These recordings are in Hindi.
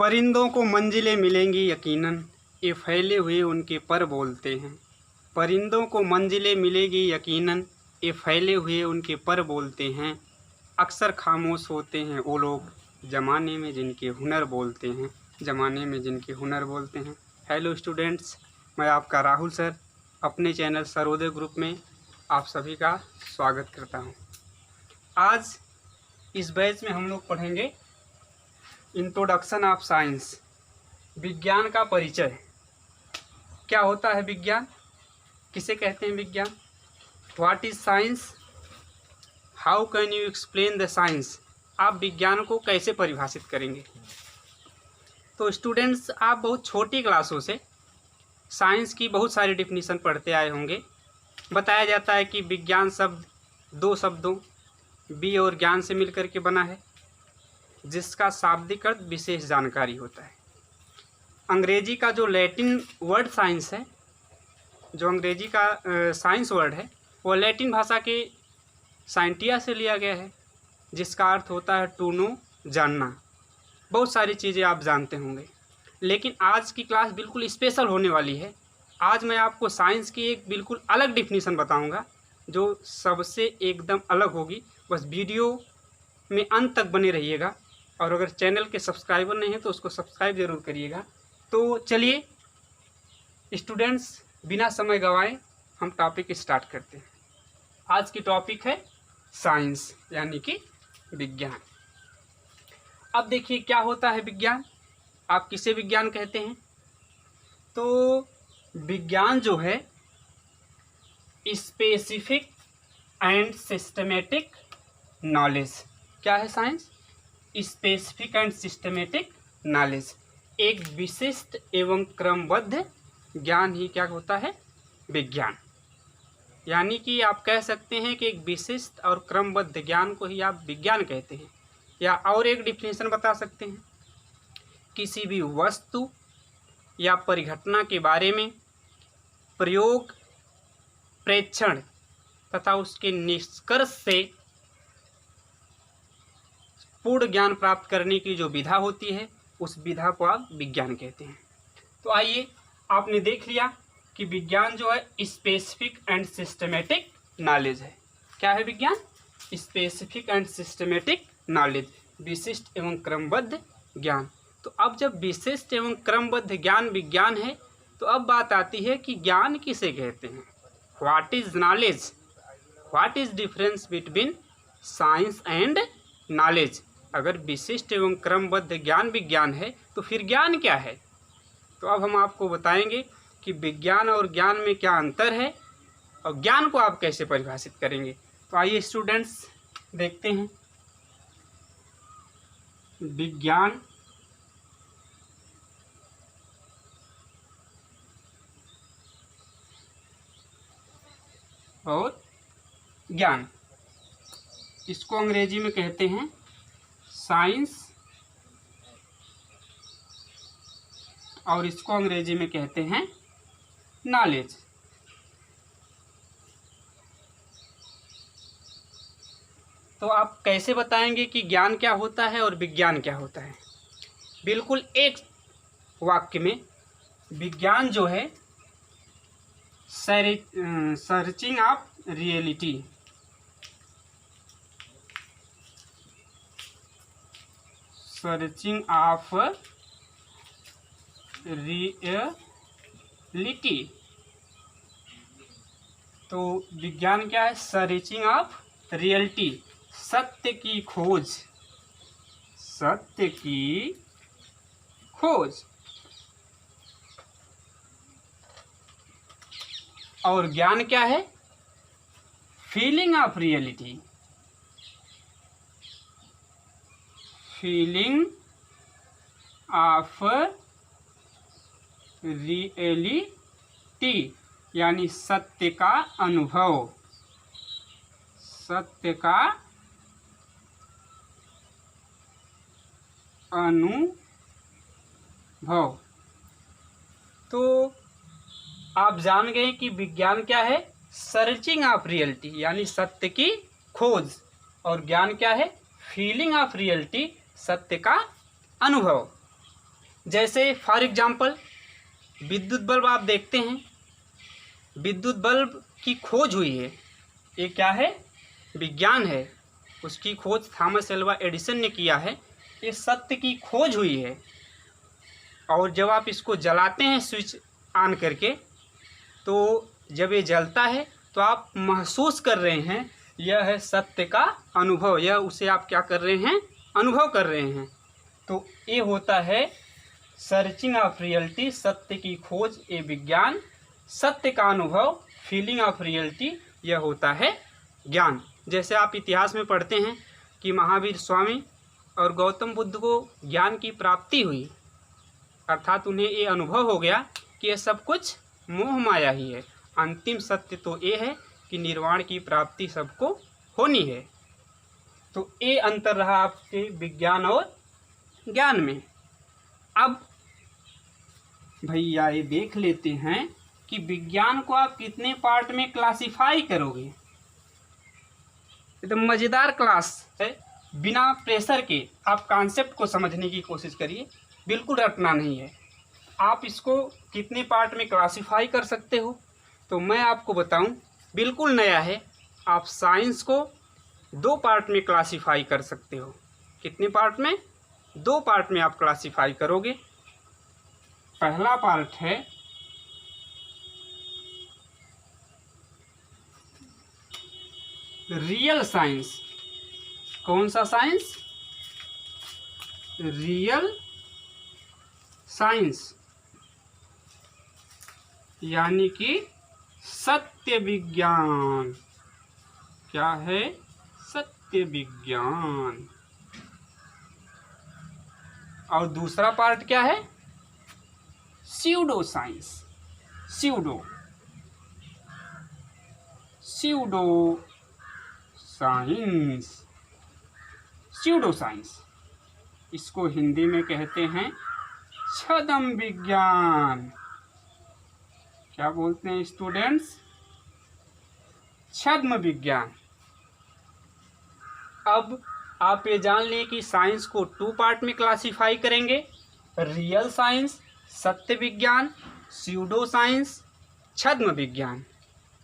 परिंदों को मंजिलें मिलेंगी यकीनन, ये फैले हुए उनके पर बोलते हैं। परिंदों को मंजिलें मिलेगी यकीनन, ये फैले हुए उनके पर बोलते हैं। अक्सर खामोश होते हैं वो लोग, ज़माने में जिनके हुनर बोलते हैं, ज़माने में जिनके हुनर बोलते हैं। हेलो स्टूडेंट्स, मैं आपका राहुल सर अपने चैनल सरोदय ग्रुप में आप सभी का स्वागत करता हूं। आज इस बैच में हम लोग पढ़ेंगे इंट्रोडक्शन ऑफ साइंस, विज्ञान का परिचय। क्या होता है विज्ञान, किसे कहते हैं विज्ञान, what is science, how can you explain the science. आप विज्ञान को कैसे परिभाषित करेंगे। तो स्टूडेंट्स, आप बहुत छोटी क्लासों से साइंस की बहुत सारी डिफिनीशन पढ़ते आए होंगे। बताया जाता है कि विज्ञान शब्द दो शब्दों बी और ज्ञान से मिलकर के बना है, जिसका शाब्दिक अर्थ विशेष जानकारी होता है। अंग्रेजी का जो लैटिन वर्ड साइंस है, जो अंग्रेजी का साइंस वर्ड है, वो लैटिन भाषा के साइंटिया से लिया गया है, जिसका अर्थ होता है टू नो, जानना। बहुत सारी चीज़ें आप जानते होंगे, लेकिन आज की क्लास बिल्कुल स्पेशल होने वाली है। आज मैं आपको साइंस की एक बिल्कुल अलग डिफिनीशन बताऊंगा, जो सबसे एकदम अलग होगी। बस वीडियो में अंत तक बने रहिएगा, और अगर चैनल के सब्सक्राइबर नहीं हैं तो उसको सब्सक्राइब ज़रूर करिएगा। तो चलिए स्टूडेंट्स, बिना समय गंवाए हम टॉपिक स्टार्ट करते हैं। आज की टॉपिक है साइंस, यानी कि विज्ञान। अब देखिए क्या होता है विज्ञान, आप किसे विज्ञान कहते हैं। तो विज्ञान जो है स्पेसिफिक एंड सिस्टमेटिक नॉलेज। क्या है science, specific and systematic knowledge. एक विशिष्ट एवं क्रमबद्ध ज्ञान ही क्या होता है, विज्ञान। यानी कि आप कह सकते हैं कि एक विशिष्ट और क्रमबद्ध ज्ञान को ही आप विज्ञान कहते हैं। या और एक डिफिनेशन बता सकते हैं, किसी भी वस्तु या परिघटना के बारे में प्रयोग, प्रेक्षण तथा उसके निष्कर्ष से पूर्ण ज्ञान प्राप्त करने की जो विधा होती है, उस विधा को आप विज्ञान कहते हैं। तो आइए, आपने देख लिया कि विज्ञान जो है स्पेसिफिक एंड सिस्टमेटिक नॉलेज है। क्या है विज्ञान, स्पेसिफिक एंड सिस्टमेटिक नॉलेज, विशिष्ट एवं क्रमबद्ध ज्ञान। तो अब जब विशिष्ट एवं क्रमबद्ध ज्ञान विज्ञान है, तो अब बात आती है कि ज्ञान किसे कहते हैं। What is knowledge, what is difference between science and knowledge. अगर विशिष्ट एवं क्रमबद्ध ज्ञान विज्ञान है, तो फिर ज्ञान क्या है। तो अब हम आपको बताएंगे कि विज्ञान और ज्ञान में क्या अंतर है, और ज्ञान को आप कैसे परिभाषित करेंगे। तो आइए स्टूडेंट्स देखते हैं। विज्ञान और ज्ञान, इसको अंग्रेजी में कहते हैं साइंस, और इसको अंग्रेजी में कहते हैं नॉलेज। तो आप कैसे बताएंगे कि ज्ञान क्या होता है और विज्ञान क्या होता है। बिल्कुल एक वाक्य में, विज्ञान जो है searching of reality, searching of reality. तो विज्ञान क्या है, सर्चिंग ऑफ रियलिटी, सत्य की खोज, सत्य की खोज। और ज्ञान क्या है, feeling of reality, feeling of reality, यानी सत्य का अनुभव, सत्य का अनुभव। तो आप जान गए कि विज्ञान क्या है, सर्चिंग ऑफ रियलिटी, यानी सत्य की खोज, और ज्ञान क्या है, फीलिंग ऑफ रियलिटी, सत्य का अनुभव। जैसे फॉर एग्जांपल विद्युत बल्ब आप देखते हैं, विद्युत बल्ब की खोज हुई है, ये क्या है, विज्ञान है। उसकी खोज थॉमस एल्वा एडिसन ने किया है। ये सत्य की खोज हुई है। और जब आप इसको जलाते हैं स्विच ऑन करके, तो जब ये जलता है तो आप महसूस कर रहे हैं, यह है सत्य का अनुभव, यह उसे आप क्या कर रहे हैं, अनुभव कर रहे हैं। तो ये होता है सर्चिंग ऑफ रियलिटी, सत्य की खोज, ये विज्ञान। सत्य का अनुभव, फीलिंग ऑफ रियलिटी, यह होता है ज्ञान। जैसे आप इतिहास में पढ़ते हैं कि महावीर स्वामी और गौतम बुद्ध को ज्ञान की प्राप्ति हुई, अर्थात उन्हें ये अनुभव हो गया कि यह सब कुछ मोह माया ही है। अंतिम सत्य तो ये है कि निर्वाण की प्राप्ति सबको होनी है। तो ये अंतर रहा आपके विज्ञान और ज्ञान में। अब भैया ये देख लेते हैं कि विज्ञान को आप कितने पार्ट में क्लासिफाई करोगे। एकदम मज़ेदार क्लास है, बिना प्रेशर के आप कॉन्सेप्ट को समझने की कोशिश करिए, बिल्कुल रटना नहीं है। आप इसको कितने पार्ट में क्लासिफाई कर सकते हो, तो मैं आपको बताऊं, बिल्कुल नया है। आप साइंस को 2 पार्ट में क्लासिफाई कर सकते हो। कितने पार्ट में? 2 पार्ट में आप क्लासिफाई करोगे। पहला पार्ट है रियल साइंस। कौन सा साइंस? रियल साइंस, यानी कि सत्य विज्ञान। क्या है? सत्य विज्ञान। और दूसरा पार्ट क्या है? Pseudo science. Pseudo science, pseudo science, इसको हिंदी में कहते हैं छद्म विज्ञान। क्या बोलते हैं स्टूडेंट्स? छद्म विज्ञान। अब आप ये जान लें कि साइंस को 2 पार्ट में क्लासिफाई करेंगे, रियल साइंस, सत्य विज्ञान, स्यूडो साइंस, छद्म विज्ञान।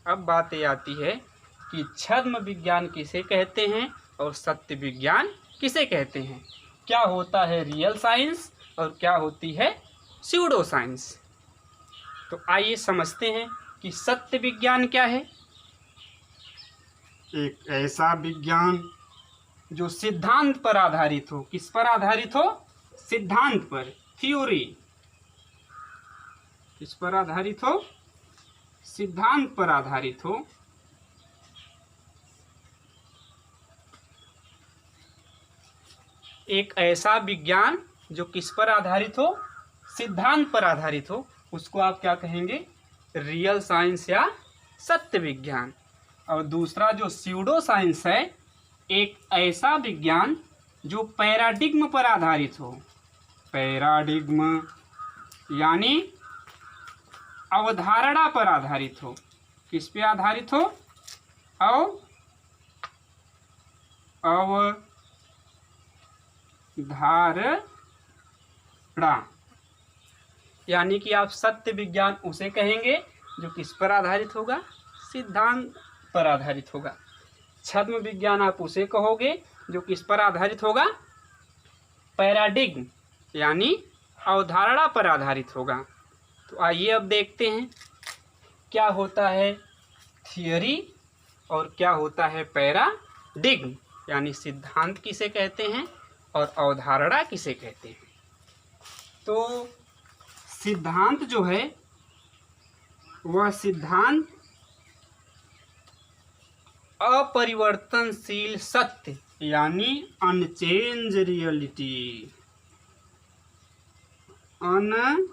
अब बात ये आती है कि छद्म विज्ञान किसे कहते हैं और सत्य विज्ञान किसे कहते हैं। क्या होता है रियल साइंस और क्या होती है स्यूडो साइंस। तो आइए समझते हैं कि सत्य विज्ञान क्या है। एक ऐसा विज्ञान जो सिद्धांत पर आधारित हो। किस पर आधारित हो? सिद्धांत पर, थ्योरी। किस पर आधारित हो? सिद्धांत पर आधारित हो। एक ऐसा विज्ञान जो किस पर आधारित हो? सिद्धांत पर आधारित हो, उसको आप क्या कहेंगे? रियल साइंस या सत्य विज्ञान। और दूसरा जो स्यूडो साइंस है, एक ऐसा विज्ञान जो पैराडिग्म पर आधारित हो। पैराडिग्म यानी अवधारणा पर आधारित हो। किस पे आधारित हो? अवधारणा। यानी कि आप सत्य विज्ञान उसे कहेंगे जो किस पर आधारित होगा? सिद्धांत पर आधारित होगा। छद्म विज्ञान आप उसे कहोगे जो किस पर आधारित होगा? पैराडिग्म यानी अवधारणा पर आधारित होगा। तो आइए अब देखते हैं क्या होता है थियरी और क्या होता है पैराडिग्म, यानी सिद्धांत किसे कहते हैं और अवधारणा किसे कहते हैं। तो सिद्धांत जो है वह सिद्धांत अपरिवर्तनशील सत्य यानी unchange reality, unchange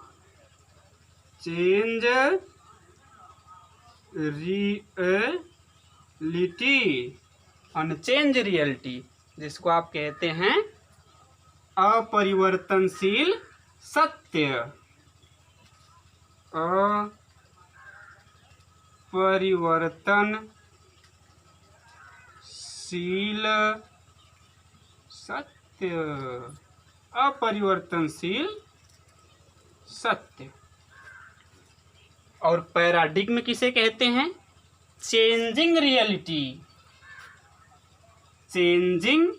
reality, unchange reality, जिसको आप कहते हैं अपरिवर्तनशील सत्य। अपरिवर्तनशील सत्य, अपरिवर्तनशील सत्य। और पैराडिग्म किसे कहते हैं? Changing reality. चेंजिंग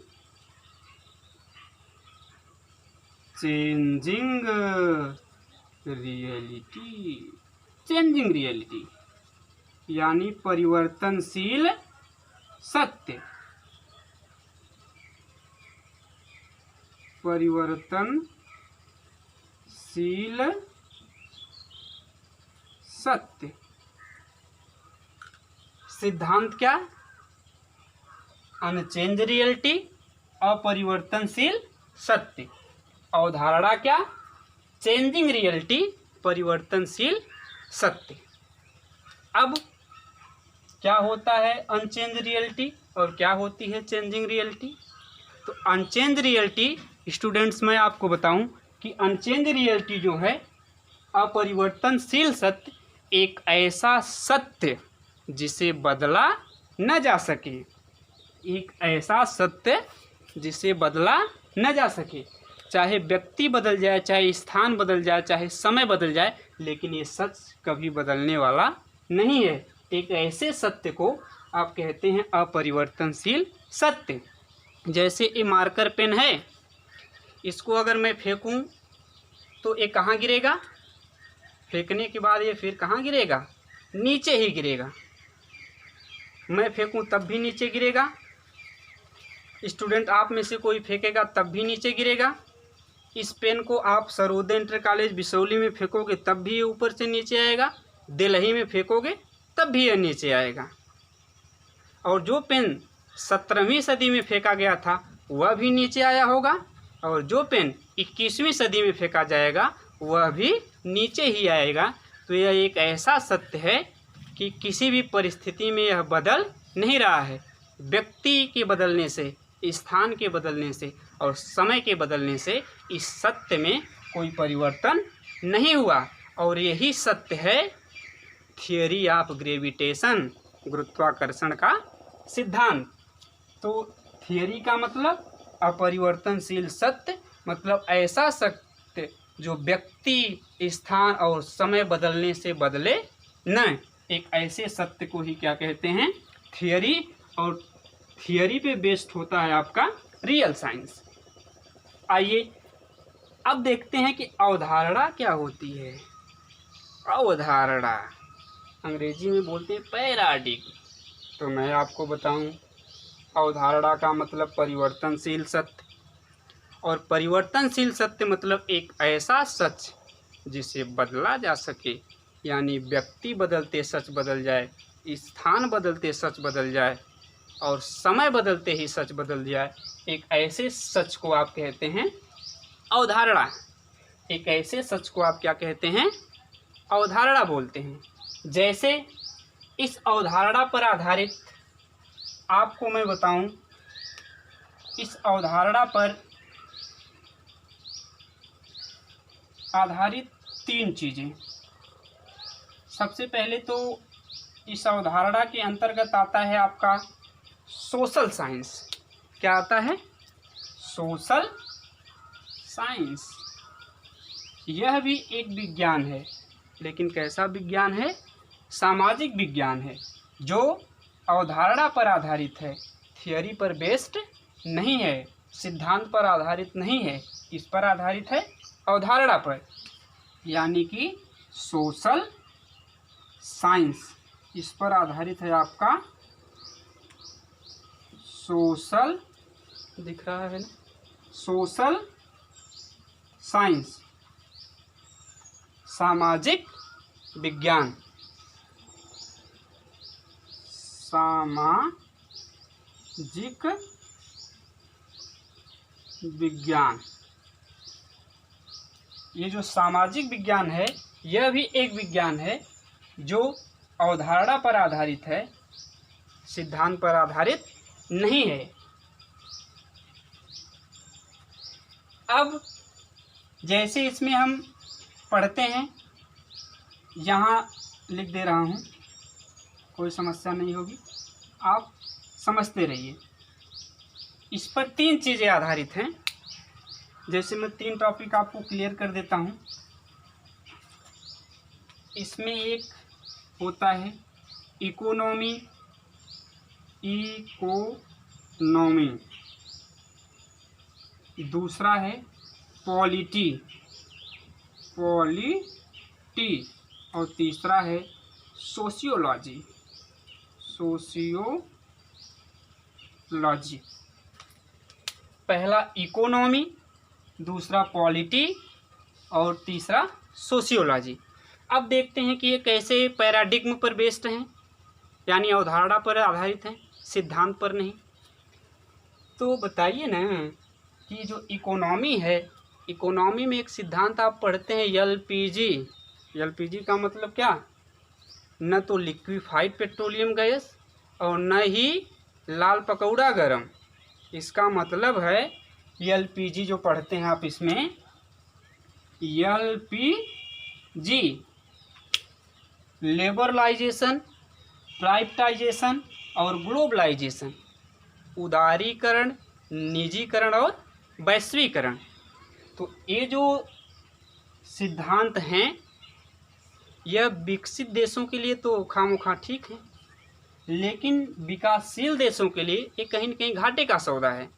रियलिटी यानी परिवर्तनशील सत्य। परिवर्तनशील सत्य। सिद्धांत क्या? अनचेंज रियलिटी, अपरिवर्तनशील सत्य। अवधारणा क्या? चेंजिंग रियलिटी, परिवर्तनशील सत्य। अब क्या होता है अनचेंज रियलिटी और क्या होती है चेंजिंग रियलिटी? तो अनचेंज रियलिटी स्टूडेंट्स, मैं आपको बताऊं कि अनचेंज रियलिटी जो है, अपरिवर्तनशील सत्य, एक ऐसा सत्य जिसे बदला न जा सके। एक ऐसा सत्य जिसे बदला न जा सके। चाहे व्यक्ति बदल जाए, चाहे स्थान बदल जाए, चाहे समय बदल जाए, लेकिन ये सच कभी बदलने वाला नहीं है। एक ऐसे सत्य को आप कहते हैं अपरिवर्तनशील सत्य। जैसे ये मार्कर पेन है, इसको अगर मैं फेंकूं तो ये कहाँ गिरेगा? फेंकने के बाद ये फिर कहाँ गिरेगा? नीचे ही गिरेगा। मैं फेंकूं तब भी नीचे गिरेगा। स्टूडेंट आप में से कोई फेंकेगा तब भी नीचे गिरेगा। इस पेन को आप सरोदय इंटर कॉलेज बिसौली में फेंकोगे तब भी ये ऊपर से नीचे आएगा। दिल्ली में फेंकोगे तब भी ये नीचे आएगा। और जो पेन 17वीं सदी में फेंका गया था वह भी नीचे आया होगा, और जो पेन 21वीं सदी में फेंका जाएगा वह भी नीचे ही आएगा। तो यह एक ऐसा सत्य है कि किसी भी परिस्थिति में यह बदल नहीं रहा है। व्यक्ति के बदलने से, स्थान के बदलने से और समय के बदलने से इस सत्य में कोई परिवर्तन नहीं हुआ। और यही सत्य है थियरी ऑफ ग्रेविटेशन, गुरुत्वाकर्षण का सिद्धांत। तो थियरी का मतलब अपरिवर्तनशील सत्य, मतलब ऐसा सत्य जो व्यक्ति, स्थान और समय बदलने से बदले न। एक ऐसे सत्य को ही क्या कहते हैं? थियरी। और थियरी पे बेस्ड होता है आपका रियल साइंस। आइए अब देखते हैं कि अवधारणा क्या होती है। अवधारणा अंग्रेजी में बोलते हैं पैराडिग्म। तो मैं आपको बताऊं, अवधारणा का मतलब परिवर्तनशील सत्य। और परिवर्तनशील सत्य मतलब एक ऐसा सच जिसे बदला जा सके, यानी व्यक्ति बदलते सच बदल जाए, स्थान बदलते सच बदल जाए और समय बदलते ही सच बदल जाए। एक ऐसे सच को आप कहते हैं अवधारणा। एक ऐसे सच को आप क्या कहते हैं? अवधारणा बोलते हैं। जैसे इस अवधारणा पर आधारित आपको मैं बताऊं, इस अवधारणा पर आधारित 3 चीज़ें। सबसे पहले तो इस अवधारणा के अंतर्गत आता है आपका सोशल साइंस। क्या आता है? Social science. यह भी एक विज्ञान है, लेकिन कैसा विज्ञान है? सामाजिक विज्ञान है, जो अवधारणा पर आधारित है, थियरी पर बेस्ड नहीं है, सिद्धांत पर आधारित नहीं है। इस पर आधारित है अवधारणा पर, यानी कि सोशल साइंस। इस पर आधारित है आपका सोशल, दिख रहा है ना, सोशल साइंस, सामाजिक विज्ञान। सामाजिक विज्ञान। ये जो सामाजिक विज्ञान है, यह भी एक विज्ञान है जो अवधारणा पर आधारित है, सिद्धांत पर आधारित नहीं है। अब जैसे इसमें हम पढ़ते हैं, यहाँ लिख दे रहा हूँ, कोई समस्या नहीं होगी, आप समझते रहिए। इस पर 3 चीज़ें आधारित हैं। जैसे मैं 3 टॉपिक आपको क्लियर कर देता हूँ। इसमें एक होता है इकोनॉमी, दूसरा है पॉलिटी, और तीसरा है सोशियोलॉजी। पहला इकोनॉमी, दूसरा पॉलिटी और तीसरा सोशियोलॉजी। अब देखते हैं कि ये कैसे पैराडिग्म पर बेस्ड हैं, यानी अवधारणा पर आधारित हैं, सिद्धांत पर नहीं। तो बताइए ना कि जो इकोनॉमी है, इकोनॉमी में एक सिद्धांत आप पढ़ते हैं एलपीजी। एलपीजी का मतलब क्या? न तो लिक्विफाइड पेट्रोलियम गैस और न ही लाल पकौड़ा गरम। इसका मतलब है एलपीजी जो पढ़ते हैं आप, इसमें एलपीजी लेबरलाइजेशन, प्राइवेटाइजेशन और ग्लोबलाइजेशन, उदारीकरण, निजीकरण और वैश्वीकरण। तो ये जो सिद्धांत हैं यह विकसित देशों के लिए तो खामोखा ठीक है, लेकिन विकासशील देशों के लिए ये कहीं न कहीं घाटे का सौदा है।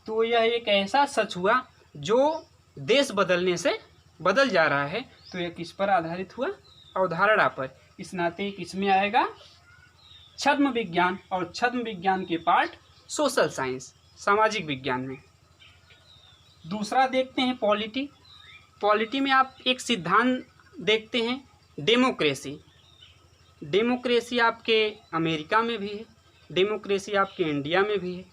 तो यह एक ऐसा सच हुआ जो देश बदलने से बदल जा रहा है। तो यह किस पर आधारित हुआ? अवधारणा पर। इस नाते किसमें आएगा? छद्म विज्ञान, और छद्म विज्ञान के पार्ट सोशल साइंस, सामाजिक विज्ञान में। दूसरा देखते हैं पॉलिटी। पॉलिटी में आप एक सिद्धांत देखते हैं डेमोक्रेसी। डेमोक्रेसी आपके अमेरिका में भी है, डेमोक्रेसी आपके इंडिया में भी है।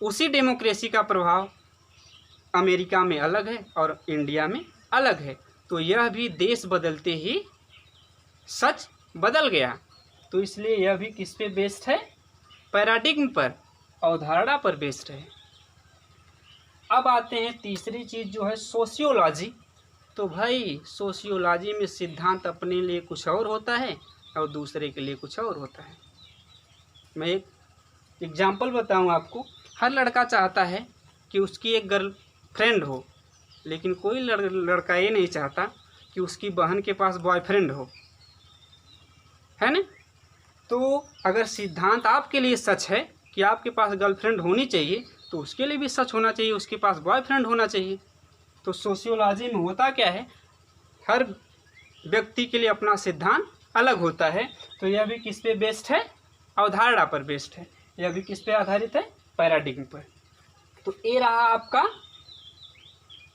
उसी डेमोक्रेसी का प्रभाव अमेरिका में अलग है और इंडिया में अलग है। तो यह भी देश बदलते ही सच बदल गया। तो इसलिए यह भी किस पे बेस्ड है? पैराडिग्म पर, अवधारणा पर बेस्ड है। अब आते हैं तीसरी चीज़ जो है सोशियोलॉजी। तो भाई सोशियोलॉजी में सिद्धांत अपने लिए कुछ और होता है और दूसरे के लिए कुछ और होता है। मैं एक एग्जाम्पल बताऊं आपको। हर लड़का चाहता है कि उसकी एक गर्लफ्रेंड हो, लेकिन कोई लड़का ये नहीं चाहता कि उसकी बहन के पास बॉयफ्रेंड हो, है ना? तो अगर सिद्धांत आपके लिए सच है कि आपके पास गर्लफ्रेंड होनी चाहिए, तो उसके लिए भी सच होना चाहिए, उसके पास बॉयफ्रेंड होना चाहिए। तो सोशियोलॉजी में होता क्या है? हर व्यक्ति के लिए अपना सिद्धांत अलग होता है। तो यह भी किस पे बेस्ड है? अवधारणा पर बेस्ड है। यह भी किस पे आधारित है? पैराडिग्म पर। तो ये रहा आपका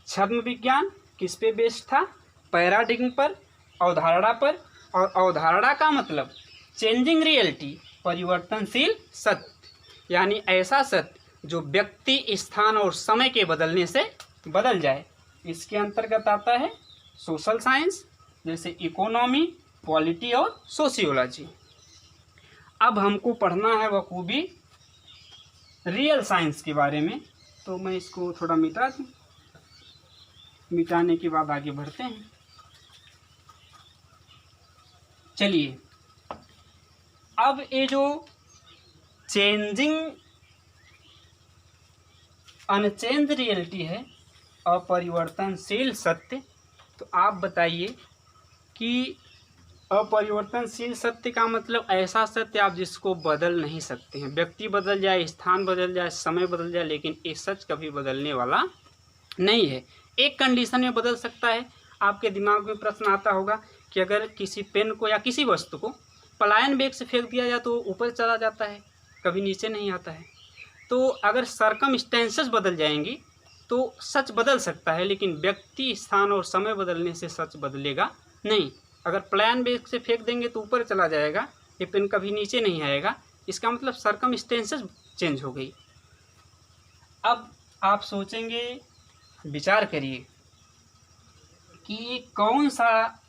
छद्म विज्ञान, किस पे बेस्ड था? पैराडिग्म पर, अवधारणा पर। और अवधारणा का मतलब चेंजिंग रियलिटी, परिवर्तनशील सत्य, यानी ऐसा सत्य जो व्यक्ति, स्थान और समय के बदलने से बदल जाए। इसके अंतर्गत आता है सोशल साइंस, जैसे इकोनॉमी, पॉलिटी और सोशियोलॉजी। अब हमको पढ़ना है बखूबी रियल साइंस के बारे में। तो मैं इसको थोड़ा मिटा दूँ, मिटाने के बाद आगे बढ़ते हैं। चलिए, अब ये जो चेंजिंग अनचेंज रियलिटी है, अपरिवर्तनशील सत्य, तो आप बताइए कि अपरिवर्तनशील सत्य का मतलब ऐसा सत्य आप जिसको बदल नहीं सकते हैं। व्यक्ति बदल जाए, स्थान बदल जाए, समय बदल जाए, लेकिन ये सच कभी बदलने वाला नहीं है। एक कंडीशन में बदल सकता है। आपके दिमाग में प्रश्न आता होगा कि अगर किसी पेन को या किसी वस्तु को पलायन वेग से फेंक दिया जाए तो ऊपर चला जाता है, कभी नीचे नहीं आता है। तो अगर सर्कमस्टेंसेस बदल जाएंगी तो सच बदल सकता है, लेकिन व्यक्ति, स्थान और समय बदलने से सच बदलेगा नहीं। अगर पलायन वेग से फेंक देंगे तो ऊपर चला जाएगा, ये पेन कभी नीचे नहीं आएगा। इसका मतलब सर्कमस्टेंसेस चेंज हो गई। अब आप सोचेंगे, विचार करिए कि कौन सा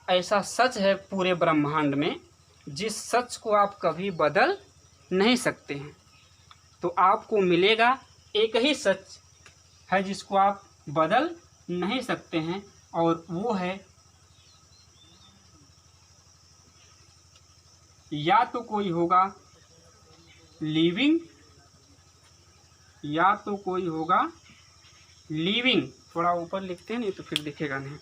ऐसा सच है पूरे ब्रह्मांड में जिस सच को आप कभी बदल नहीं सकते हैं। तो आपको मिलेगा एक ही सच है जिसको आप बदल नहीं सकते हैं, और वो है या तो कोई होगा लिविंग, या तो कोई होगा लिविंग। थोड़ा ऊपर लिखते हैं, नहीं तो फिर दिखेगा नहीं।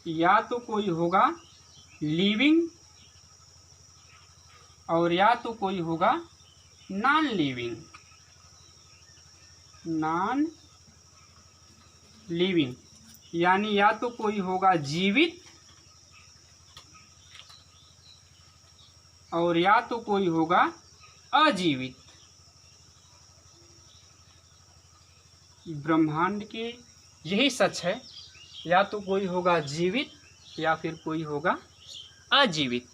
या तो कोई होगा लिविंग और या तो कोई होगा नॉन लिविंग। नॉन लिविंग यानी या तो कोई होगा जीवित और या तो कोई होगा अजीवित। ब्रह्मांड के यही सच है, या तो कोई होगा जीवित या फिर कोई होगा अजीवित।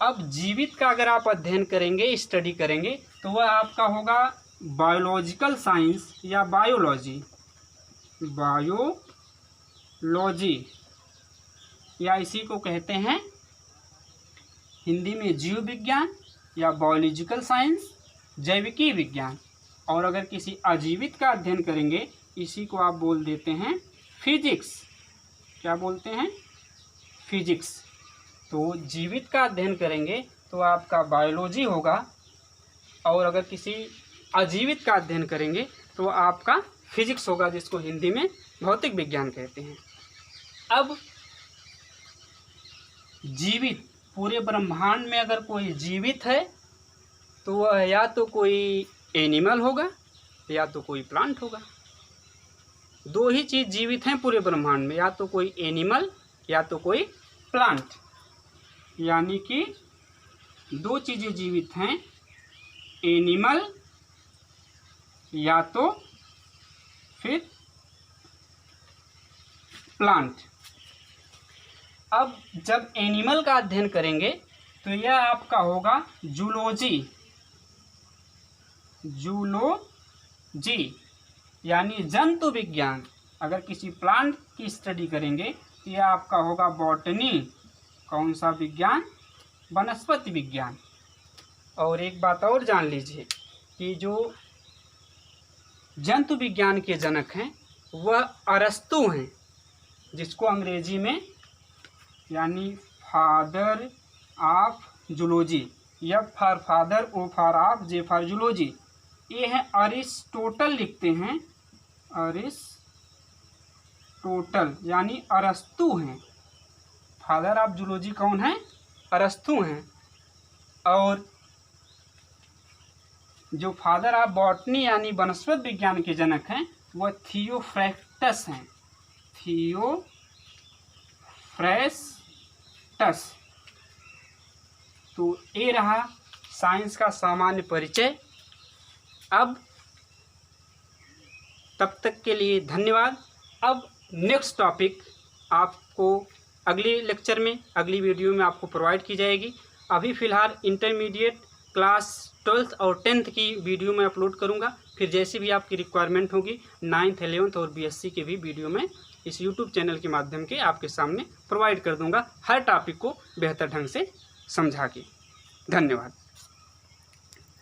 अब जीवित का अगर आप अध्ययन करेंगे, स्टडी करेंगे, तो वह आपका होगा बायोलॉजिकल साइंस या बायोलॉजी। बायोलॉजी या इसी को कहते हैं हिंदी में जीव विज्ञान या बायोलॉजिकल साइंस, जैविकी विज्ञान। और अगर किसी अजीवित का अध्ययन करेंगे, इसी को आप बोल देते हैं फिजिक्स। क्या बोलते हैं? फिजिक्स। तो जीवित का अध्ययन करेंगे तो आपका बायोलॉजी होगा, और अगर किसी अजीवित का अध्ययन करेंगे तो आपका फिजिक्स होगा, जिसको हिंदी में भौतिक विज्ञान कहते हैं। अब जीवित, पूरे ब्रह्मांड में अगर कोई जीवित है तो वह या तो कोई एनिमल होगा या तो कोई प्लांट होगा। दो ही चीज़ जीवित हैं पूरे ब्रह्मांड में, या तो कोई एनिमल या तो कोई प्लांट। यानी कि दो चीज़ें जीवित हैं, एनिमल या तो फिर प्लांट। अब जब एनिमल का अध्ययन करेंगे तो यह आपका होगा जूलॉजी। जूलॉजी यानी जंतु विज्ञान। अगर किसी प्लांट की स्टडी करेंगे तो यह आपका होगा बॉटनी। कौन सा विज्ञान? वनस्पति विज्ञान। और एक बात और जान लीजिए कि जो जंतु विज्ञान के जनक हैं वह अरस्तु हैं, जिसको अंग्रेजी में यानी father of zoology, F for father, O for of, J for zoology, ये है अरिस्टोटल लिखते हैं। अरिस्टोटल यानी अरस्तु हैं। फादर ऑफ जूलॉजी कौन है? अरस्तु हैं। और जो फादर ऑफ बॉटनी यानी वनस्पति विज्ञान के जनक हैं वह थियोफ्रैक्टस हैं। थियोफ्रैस्टस। तो ये रहा साइंस का सामान्य परिचय। अब तब तक के लिए धन्यवाद। अब नेक्स्ट टॉपिक आपको अगले लेक्चर में, अगली वीडियो में आपको प्रोवाइड की जाएगी। अभी फ़िलहाल इंटरमीडिएट क्लास 12th और 10th की वीडियो मैं अपलोड करूंगा। फिर जैसी भी आपकी रिक्वायरमेंट होगी 9th, 11th और BSc के भी वीडियो में इस YouTube चैनल के माध्यम के आपके सामने प्रोवाइड कर दूंगा, हर टॉपिक को बेहतर ढंग से समझा के। धन्यवाद।